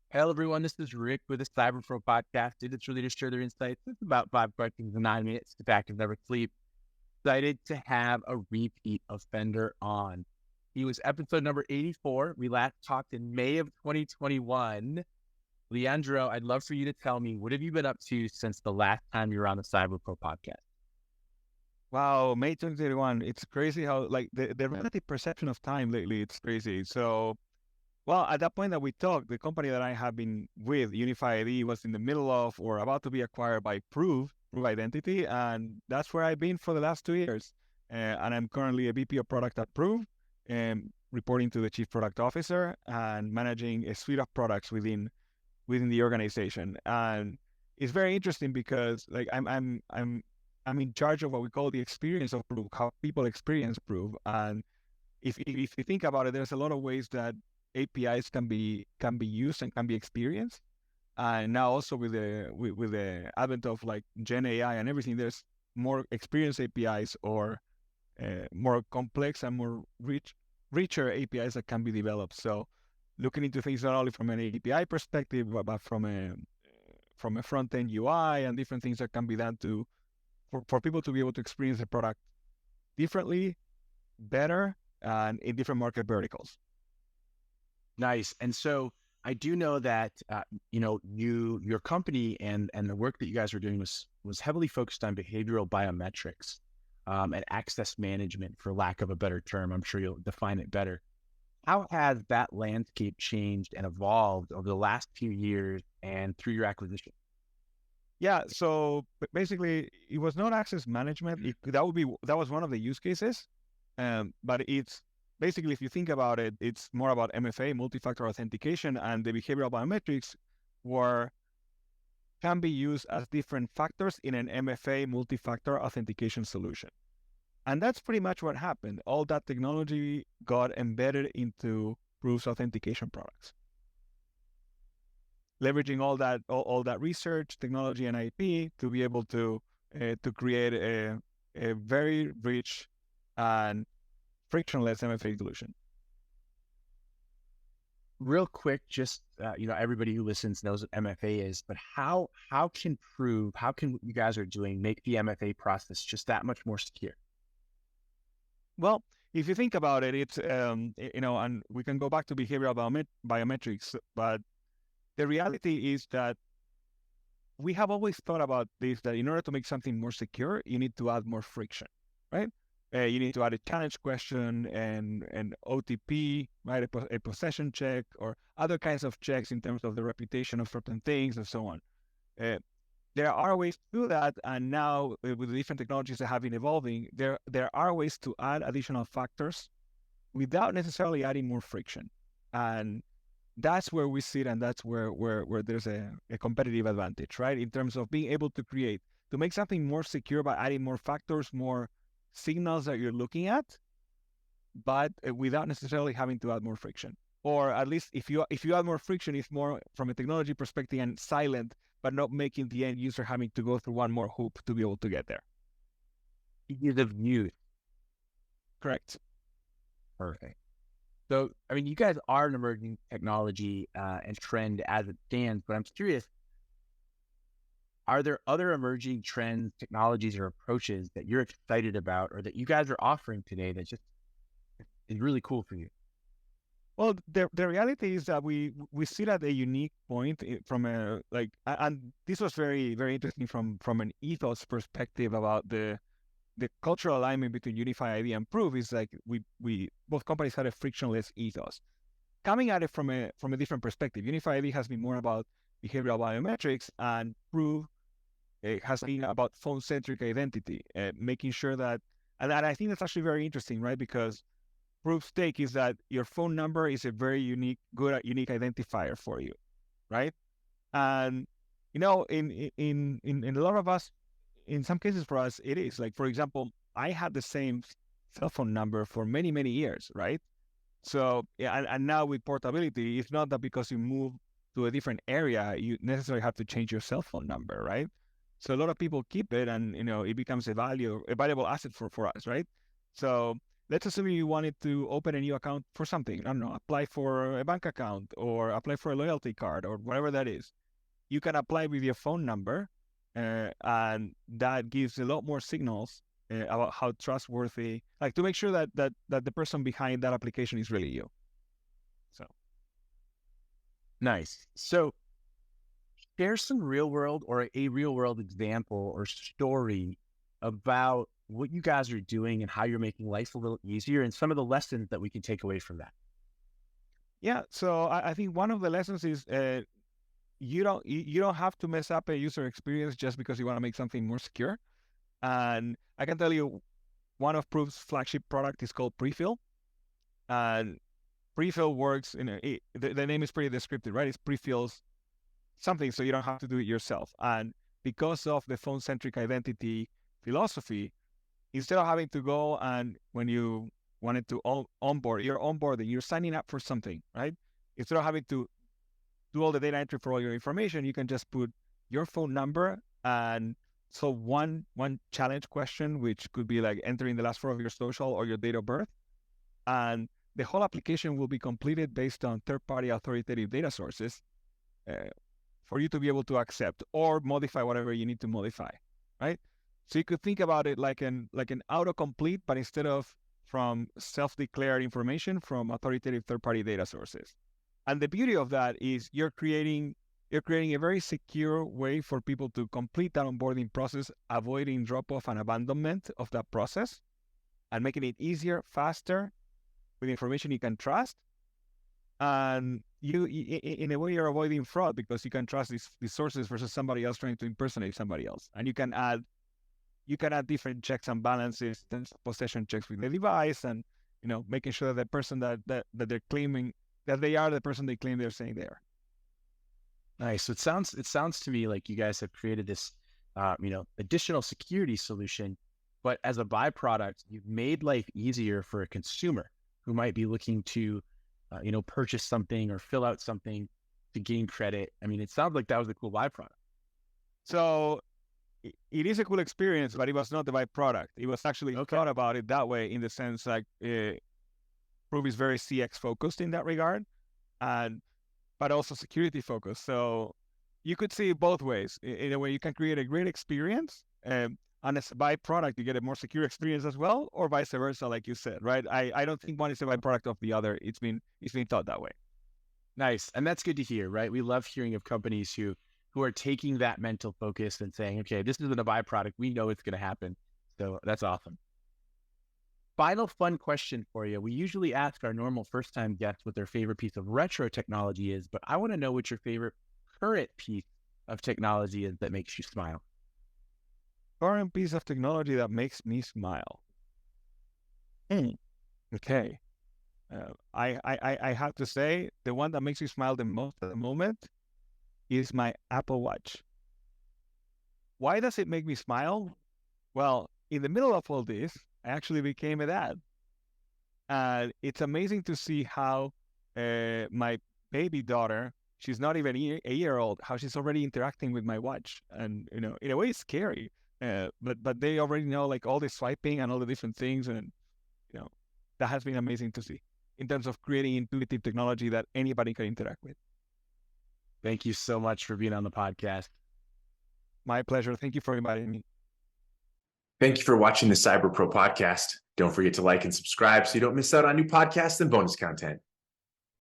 Hello, everyone. This is Rick with the Cyber Pro podcast. It's really to share their insights. It's about 5 questions in 9 minutes. The fact of never sleep. Excited to have a repeat offender on. He was episode number 84. We last talked in May of 2021. Leandro, I'd love for you to tell me, what have you been up to since the last time you were on the Cyber Pro podcast? Wow, May 2021. It's crazy how like the relative perception of time lately, it's crazy. Well, at that point that we talked, the company that I have been with, Unify ID, was in the middle of or about to be acquired by Prove Identity, and that's where I've been for the last 2 years. And I'm currently a VP of product at Prove, reporting to the chief product officer and managing a suite of products within the organization. And it's very interesting because like I'm in charge of what we call the experience of Prove, how people experience Prove. And if you think about it, there's a lot of ways that APIs can be used and can be experienced. And now also with the advent of like Gen AI and everything, there's more experienced APIs or more complex and more richer APIs that can be developed. So looking into things not only from an API perspective, but from a front end UI and different things that can be done for people to be able to experience the product differently, better, and in different market verticals. Nice. And so I do know that your company and the work that you guys were doing was heavily focused on behavioral biometrics and access management, for lack of a better term. I'm sure you'll define it better. How has that landscape changed and evolved over the last few years and through your acquisition? Yeah, so basically, it was not access management. That was one of the use cases, but it's basically, if you think about it, it's more about MFA, multi-factor authentication, and the behavioral biometrics were can be used as different factors in an MFA multi-factor authentication solution. And that's pretty much what happened. All that technology got embedded into Proof's authentication products, leveraging all that research, technology, and IP to be able to create a very rich and frictionless MFA solution. Real quick, just everybody who listens knows what MFA is, but how can what you guys are doing make the MFA process just that much more secure? Well, if you think about it, it's and we can go back to behavioral biometrics, but the reality is that we have always thought about this, that in order to make something more secure, you need to add more friction, right? You need to add a challenge question and an OTP, right? A possession check or other kinds of checks in terms of the reputation of certain things and so on. There are ways to do that, and now with the different technologies that have been evolving, there are ways to add additional factors without necessarily adding more friction. And that's where we sit, and that's where there's a competitive advantage, right? In terms of being able to make something more secure by adding more factors, more signals that you're looking at, but without necessarily having to add more friction. Or at least if you add more friction, it's more from a technology perspective and silent, but not making the end user having to go through one more hoop to be able to get there. Ease of use. Correct. Perfect. So, I mean, you guys are an emerging technology and trend as it stands, but I'm curious, are there other emerging trends, technologies, or approaches that you're excited about or that you guys are offering today that just is really cool for you? Well, the reality is that we sit at a unique point from a and this was very very interesting from an ethos perspective about the cultural alignment between Unify ID and Prove. Is like we both companies had a frictionless ethos. Coming at it from a different perspective, Unify ID has been more about behavioral biometrics, and Prove has been about phone-centric identity, making sure that, and I think that's actually very interesting, right? Because Proof's take is that your phone number is a very unique identifier for you, right? And in a lot of us, in some cases for us, it is like, for example, I had the same cell phone number for many many years, right? So yeah, and now with portability, it's not that because you move to a different area, you necessarily have to change your cell phone number, right? So a lot of people keep it, and it becomes a valuable asset for us, right? So let's assume you wanted to open a new account for something. I don't know, apply for a bank account or apply for a loyalty card or whatever that is. You can apply with your phone number, and that gives a lot more signals about how trustworthy, like to make sure that the person behind that application is really you. So Nice. So share some real world or a real world example or story about what you guys are doing and how you're making life a little easier and some of the lessons that we can take away from that. yeah, so I think one of the lessons is you don't have to mess up a user experience just because you want to make something more secure. And I can tell you, one of Proof's flagship product is called Prefill, and Prefill works the name is pretty descriptive, right? It prefills something so you don't have to do it yourself. And because of the phone-centric identity philosophy, instead of having to go and when you wanted to onboard, you're onboarding, you're signing up for something, right? Instead of having to do all the data entry for all your information, you can just put your phone number and so one challenge question, which could be like entering the last four of your social or your date of birth. And the whole application will be completed based on third-party authoritative data sources for you to be able to accept or modify whatever you need to modify, right? So you could think about it like an autocomplete, but instead of from self-declared information from authoritative third-party data sources. And the beauty of that is you're creating a very secure way for people to complete that onboarding process, avoiding drop-off and abandonment of that process, and making it easier, faster, with information you can trust. And you, in a way, you're avoiding fraud because you can trust these sources versus somebody else trying to impersonate somebody else. And you can add different checks and balances, possession checks with the device, and making sure that the person that they're claiming that they are the person they claim they're saying they are. Nice. So it sounds to me like you guys have created this, additional security solution, but as a byproduct, you've made life easier for a consumer who might be looking to, purchase something or fill out something to gain credit. I mean, it sounds like that was a cool byproduct. So it is a cool experience, but it was not the byproduct. It was actually thought about it that way in the sense like Proof is very CX focused in that regard, but also security focused. So you could see it both ways. In a way, you can create a great experience, and as a byproduct, you get a more secure experience as well, or vice versa, like you said, right? I don't think one is a byproduct of the other. It's been thought that way. Nice. And that's good to hear, right? We love hearing of companies who are taking that mental focus and saying, okay, this isn't a byproduct. We know it's going to happen. So that's awesome. Final fun question for you. We usually ask our normal first-time guests what their favorite piece of retro technology is, but I want to know what your favorite current piece of technology is that makes you smile. Current piece of technology that makes me smile. Okay. I have to say, the one that makes me smile the most at the moment is my Apple Watch. Why does it make me smile? Well, in the middle of all this, I actually became a dad. And it's amazing to see how my baby daughter, she's not even a year old, how she's already interacting with my watch. And, in a way, it's scary. But they already know like all the swiping and all the different things. And, that has been amazing to see in terms of creating intuitive technology that anybody can interact with. Thank you so much for being on the podcast. My pleasure. Thank you for inviting me. Thank you for watching the Cyber Pro podcast. Don't forget to like and subscribe so you don't miss out on new podcasts and bonus content.